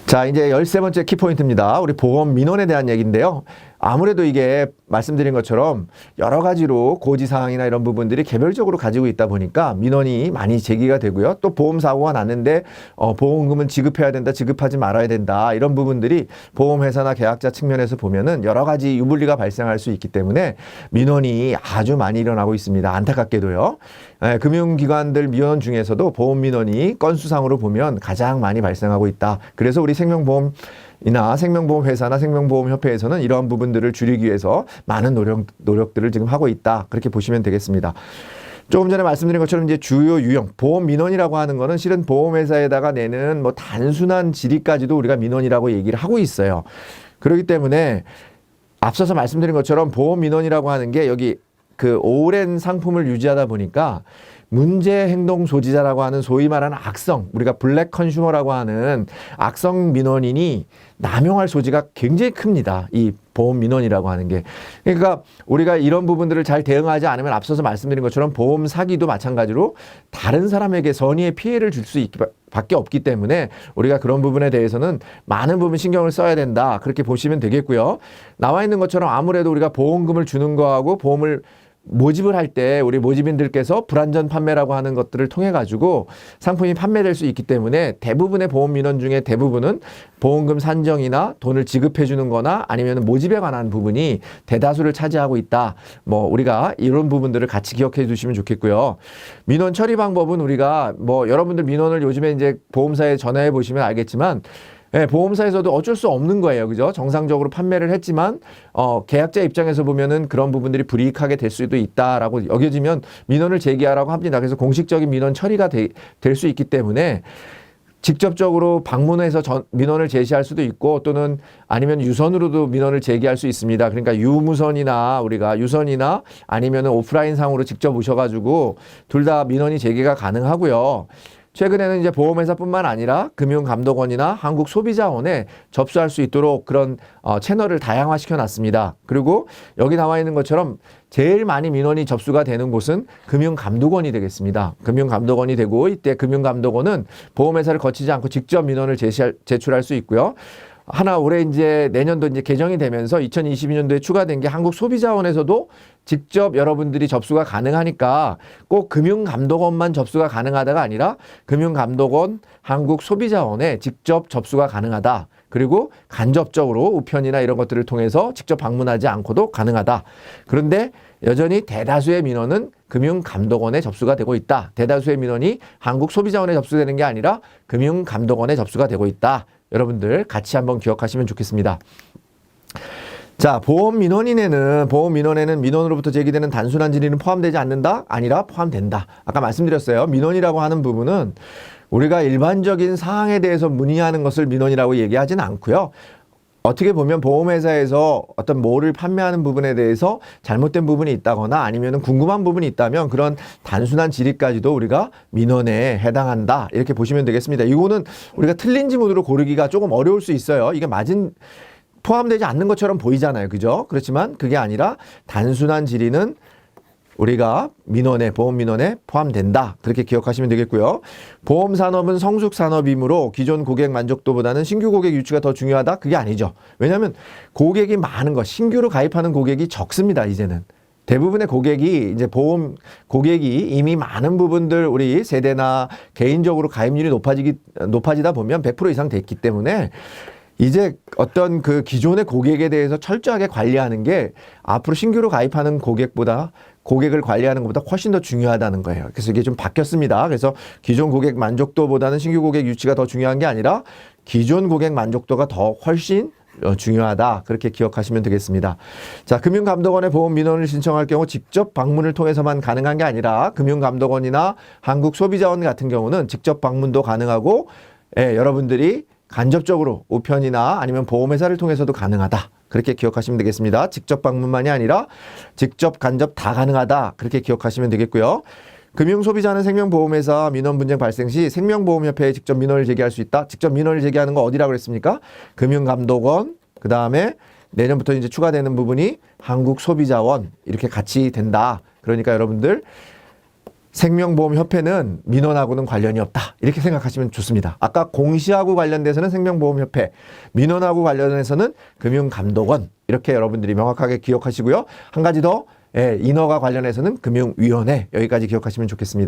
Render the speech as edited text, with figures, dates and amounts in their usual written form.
자, 이제 13번째 키포인트입니다. 우리 보험 민원에 대한 얘기인데요. 아무래도 이게 말씀드린 것처럼 여러 가지로 고지사항이나 이런 부분들이 개별적으로 가지고 있다 보니까 민원이 많이 제기가 되고요. 또 보험사고가 났는데 보험금은 지급해야 된다, 지급하지 말아야 된다, 이런 부분들이 보험회사나 계약자 측면에서 보면은 여러 가지 유불리가 발생할 수 있기 때문에 민원이 아주 많이 일어나고 있습니다. 안타깝게도요. 금융기관들 민원 중에서도 보험 민원이 건수상으로 보면 가장 많이 발생하고 있다. 그래서 우리 생명보험이나 생명보험회사나 생명보험협회에서는 이러한 부분들을 줄이기 위해서 많은 노력들을 지금 하고 있다. 그렇게 보시면 되겠습니다. 조금 전에 말씀드린 것처럼 이제 주요 유형, 보험 민원이라고 하는 거는 실은 보험회사에다가 내는 뭐 단순한 질의까지도 우리가 민원이라고 얘기를 하고 있어요. 그렇기 때문에 앞서서 말씀드린 것처럼 보험 민원이라고 하는 게 여기 그 오랜 상품을 유지하다 보니까 문제 행동 소지자라고 하는 소위 말하는 악성, 우리가 블랙 컨슈머라고 하는 악성 민원인이 남용할 소지가 굉장히 큽니다. 이 보험 민원이라고 하는 게. 그러니까 우리가 이런 부분들을 잘 대응하지 않으면 앞서서 말씀드린 것처럼 보험 사기도 마찬가지로 다른 사람에게 선의의 피해를 줄 수 밖에 없기 때문에 우리가 그런 부분에 대해서는 많은 부분 신경을 써야 된다. 그렇게 보시면 되겠고요. 나와 있는 것처럼 아무래도 우리가 보험금을 주는 거하고 보험을 모집을 할 때 우리 모집인들께서 불안전 판매라고 하는 것들을 통해 가지고 상품이 판매될 수 있기 때문에 대부분의 보험 민원 중에 대부분은 보험금 산정이나 돈을 지급해 주는 거나 아니면 모집에 관한 부분이 대다수를 차지하고 있다. 뭐 우리가 이런 부분들을 같이 기억해 주시면 좋겠고요. 민원 처리 방법은 우리가 뭐 여러분들 민원을 요즘에 이제 보험사에 전화해 보시면 알겠지만 네, 보험사에서도 어쩔 수 없는 거예요. 그죠? 정상적으로 판매를 했지만, 계약자 입장에서 보면은 그런 부분들이 불이익하게 될 수도 있다라고 여겨지면 민원을 제기하라고 합니다. 그래서 공식적인 민원 처리가 될 수 있기 때문에 직접적으로 방문해서 민원을 제시할 수도 있고 또는 아니면 유선으로도 민원을 제기할 수 있습니다. 그러니까 유무선이나 우리가 유선이나 아니면 오프라인 상으로 직접 오셔가지고 둘 다 민원이 제기가 가능하고요. 최근에는 이제 보험회사뿐만 아니라 금융감독원이나 한국소비자원에 접수할 수 있도록 그런 채널을 다양화시켜 놨습니다. 그리고 여기 나와 있는 것처럼 제일 많이 민원이 접수가 되는 곳은 금융감독원이 되겠습니다. 금융감독원이 되고 이때 금융감독원은 보험회사를 거치지 않고 직접 민원을 제출할 수 있고요. 하나 올해 이제 내년도 이제 개정이 되면서 2022년도에 추가된 게 한국소비자원에서도 직접 여러분들이 접수가 가능하니까 꼭 금융감독원만 접수가 가능하다가 아니라 금융감독원, 한국소비자원에 직접 접수가 가능하다. 그리고 간접적으로 우편이나 이런 것들을 통해서 직접 방문하지 않고도 가능하다. 그런데 여전히 대다수의 민원은 금융감독원에 접수가 되고 있다. 대다수의 민원이 한국소비자원에 접수되는 게 아니라 금융감독원에 접수가 되고 있다. 여러분들 같이 한번 기억하시면 좋겠습니다. 자, 보험 민원에는 민원으로부터 제기되는 단순한 질의는 포함되지 않는다? 아니라 포함된다. 아까 말씀드렸어요. 민원이라고 하는 부분은 우리가 일반적인 사항에 대해서 문의하는 것을 민원이라고 얘기하지는 않고요. 어떻게 보면 보험회사에서 어떤 뭐를 판매하는 부분에 대해서 잘못된 부분이 있다거나 아니면 궁금한 부분이 있다면 그런 단순한 질의까지도 우리가 민원에 해당한다. 이렇게 보시면 되겠습니다. 이거는 우리가 틀린 지문으로 고르기가 조금 어려울 수 있어요. 이게 포함되지 않는 것처럼 보이잖아요. 그죠? 그렇지만 그게 아니라 단순한 질의는 우리가 보험 민원에 포함된다. 그렇게 기억하시면 되겠고요. 보험 산업은 성숙 산업이므로 기존 고객 만족도보다는 신규 고객 유치가 더 중요하다? 그게 아니죠. 왜냐하면 고객이 많은 것, 신규로 가입하는 고객이 적습니다. 이제는. 대부분의 고객이 이제 보험 고객이 이미 많은 부분들 우리 세대나 개인적으로 가입률이 높아지다 보면 100% 이상 됐기 때문에 이제 어떤 그 기존의 고객에 대해서 철저하게 관리하는 게 앞으로 신규로 가입하는 고객을 관리하는 것보다 훨씬 더 중요하다는 거예요. 그래서 이게 좀 바뀌었습니다. 그래서 기존 고객 만족도보다는 신규 고객 유치가 더 중요한 게 아니라 기존 고객 만족도가 훨씬 중요하다. 그렇게 기억하시면 되겠습니다. 자, 금융감독원에 보험 민원을 신청할 경우 직접 방문을 통해서만 가능한 게 아니라 금융감독원이나 한국소비자원 같은 경우는 직접 방문도 가능하고 여러분들이 간접적으로 우편이나 아니면 보험회사를 통해서도 가능하다. 그렇게 기억하시면 되겠습니다. 직접 방문만이 아니라 직접 간접 다 가능하다. 그렇게 기억하시면 되겠고요. 금융소비자는 생명보험회사 민원 분쟁 발생 시 생명보험협회에 직접 민원을 제기할 수 있다. 직접 민원을 제기하는 거 어디라고 그랬습니까? 금융감독원, 그 다음에 내년부터 이제 추가되는 부분이 한국소비자원 이렇게 같이 된다. 그러니까 여러분들 생명보험협회는 민원하고는 관련이 없다. 이렇게 생각하시면 좋습니다. 아까 공시하고 관련돼서는 생명보험협회, 민원하고 관련해서는 금융감독원. 이렇게 여러분들이 명확하게 기억하시고요. 한 가지 더, 인허가 관련해서는 금융위원회. 여기까지 기억하시면 좋겠습니다.